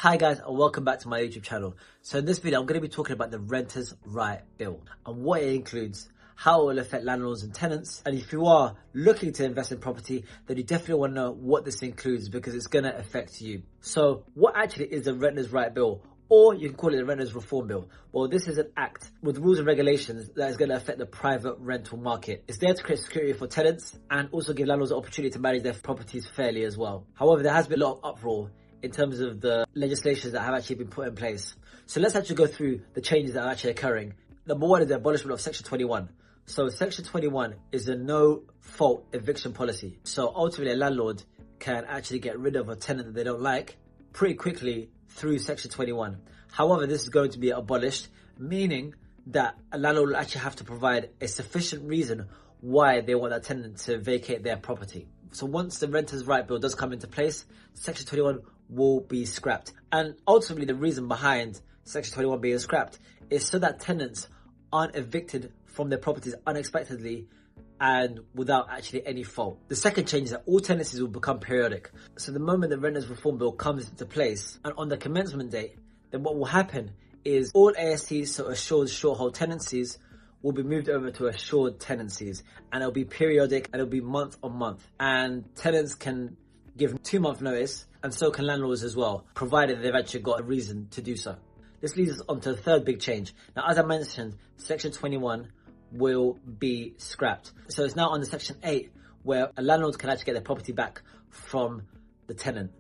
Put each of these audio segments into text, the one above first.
Hi guys and welcome back to my YouTube channel. So in this video I'm going to be talking about the Renters' Right Bill and what it includes, how it will affect landlords and tenants, and if you are looking to invest in property then you definitely want to know what this includes because it's going to affect you. So what actually is the Renters' Right Bill? Or you can call it the Renters' Reform Bill. Well, this is an act with rules and regulations that is going to affect the private rental market. It's there to create security for tenants and also give landlords the opportunity to manage their properties fairly as well. However, there has been a lot of uproar in terms of the legislations that have actually been put in place. So let's actually go through the changes that are actually occurring. Number one is the abolishment of Section 21. So Section 21 is a no-fault eviction policy. So ultimately a landlord can actually get rid of a tenant that they don't like pretty quickly through Section 21. However, this is going to be abolished, meaning that a landlord will actually have to provide a sufficient reason why they want that tenant to vacate their property. So once the Renters' Right Bill does come into place, Section 21 will be scrapped. And ultimately the reason behind Section 21 being scrapped is so that tenants aren't evicted from their properties unexpectedly and without actually any fault. The second change is that all tenancies will become periodic. So the moment the Renters' Reform Bill comes into place and on the commencement date, then what will happen is all ASTs, so assured short-hold tenancies, will be moved over to assured tenancies, and it'll be periodic and it'll be month on month. And tenants can give 2-month notice, and so can landlords as well, provided they've actually got a reason to do so. This leads us on to the third big change. Now, as I mentioned, Section 21 will be scrapped. So it's now under Section 8, where a landlord can actually get their property back from the tenant.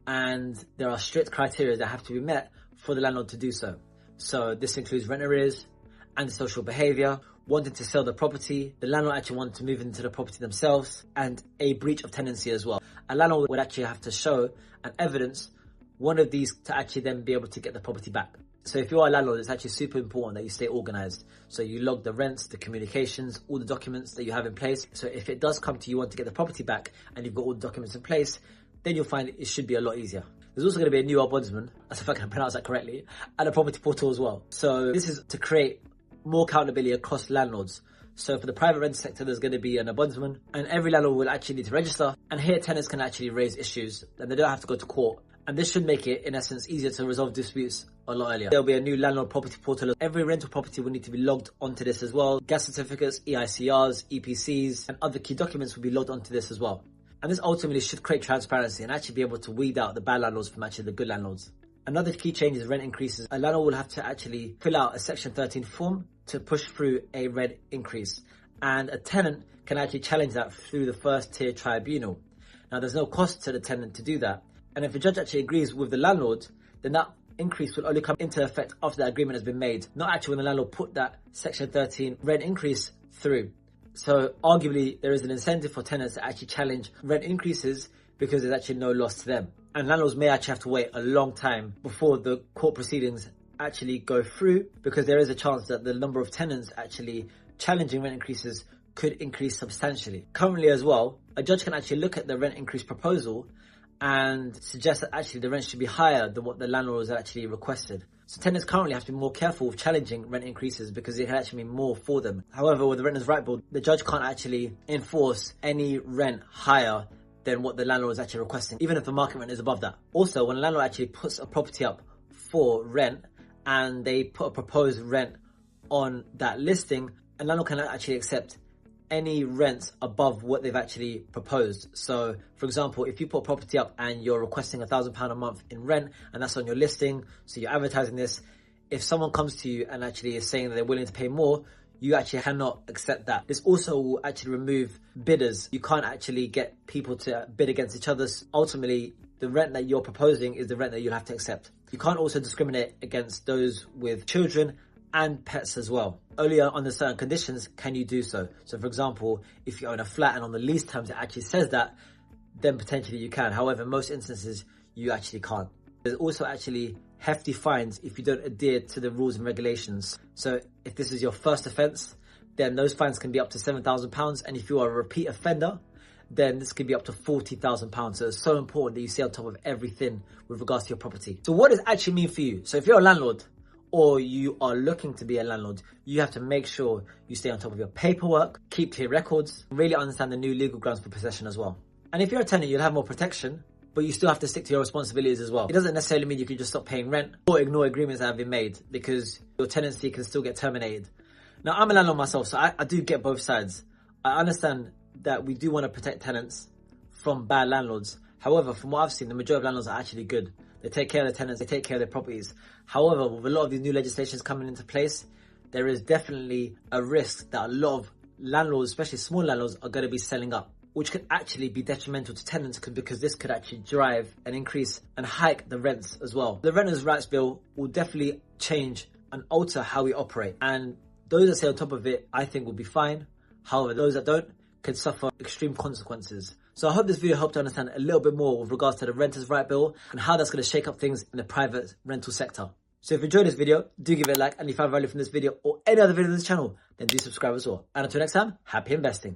And there are strict criteria that have to be met for the landlord to do so. So this includes rent arrears, antisocial behaviour, wanting to sell the property, the landlord actually wanting to move into the property themselves, and a breach of tenancy as well. A landlord would actually have to show and evidence one of these to actually then be able to get the property back. So if you are a landlord, it's actually super important that you stay organised. So you log the rents, the communications, all the documents that you have in place. So if it does come to you want to get the property back and you've got all the documents in place, then you'll find it should be a lot easier. There's also going to be a new ombudsman, as if I can pronounce that correctly, and a property portal as well. So this is to create more accountability across landlords. So for the private rent sector, there's going to be an ombudsman, and every landlord will actually need to register. And here tenants can actually raise issues and they don't have to go to court. And this should make it, in essence, easier to resolve disputes a lot earlier. There'll be a new landlord property portal. Every rental property will need to be logged onto this as well. Gas certificates, EICRs, EPCs, and other key documents will be logged onto this as well. And this ultimately should create transparency and actually be able to weed out the bad landlords from actually the good landlords. Another key change is rent increases. A landlord will have to actually fill out a Section 13 form to push through a rent increase. And a tenant can actually challenge that through the first tier tribunal. Now, there's no cost to the tenant to do that. And if the judge actually agrees with the landlord, then that increase will only come into effect after that agreement has been made, not actually when the landlord put that Section 13 rent increase through. So arguably, there is an incentive for tenants to actually challenge rent increases because there's actually no loss to them. And landlords may actually have to wait a long time before the court proceedings actually go through, because there is a chance that the number of tenants actually challenging rent increases could increase substantially. Currently as well, a judge can actually look at the rent increase proposal and suggest that actually the rent should be higher than what the landlord has actually requested. So tenants currently have to be more careful with challenging rent increases because it can actually mean more for them. However, with the Renters' Right Bill, the judge can't actually enforce any rent higher than what the landlord is actually requesting, even if the market rent is above that. Also, when a landlord actually puts a property up for rent and they put a proposed rent on that listing, a landlord can actually accept any rents above what they've actually proposed. So for example, if you put a property up and you're requesting £1,000 a month in rent and that's on your listing, so you're advertising this, if someone comes to you and actually is saying that they're willing to pay more, you actually cannot accept that. This also will actually remove bidders. You can't actually get people to bid against each other. Ultimately, the rent that you're proposing is the rent that you'll have to accept. You can't also discriminate against those with children and pets as well. Only under certain conditions can you do so. So for example, if you own a flat and on the lease terms it actually says that, then potentially you can. However, in most instances, you actually can't. There's also actually hefty fines if you don't adhere to the rules and regulations. So if this is your first offence, then those fines can be up to £7,000. And if you are a repeat offender, then this could be up to £40,000. So it's so important that you stay on top of everything with regards to your property. So what does it actually mean for you? So if you're a landlord, or you are looking to be a landlord, you have to make sure you stay on top of your paperwork, keep clear records, really understand the new legal grounds for possession as well. And if you're a tenant, you'll have more protection but you still have to stick to your responsibilities as well. It doesn't necessarily mean you can just stop paying rent or ignore agreements that have been made, because your tenancy can still get terminated. Now, I'm a landlord myself, so I do get both sides. I understand that we do want to protect tenants from bad landlords. However, from what I've seen, the majority of landlords are actually good. They take care of their tenants, they take care of their properties. However, with a lot of these new legislations coming into place, there is definitely a risk that a lot of landlords, especially small landlords, are going to be selling up, which could actually be detrimental to tenants, because this could actually drive an increase and hike the rents as well. The Renters' Rights Bill will definitely change and alter how we operate, and those that stay on top of it, I think, will be fine. However, those that don't could suffer extreme consequences. So I hope this video helped to understand a little bit more with regards to the Renters' Right Bill and how that's going to shake up things in the private rental sector. So if you enjoyed this video, do give it a like, and if you found value from this video or any other video on this channel, then do subscribe as well. And until next time, happy investing.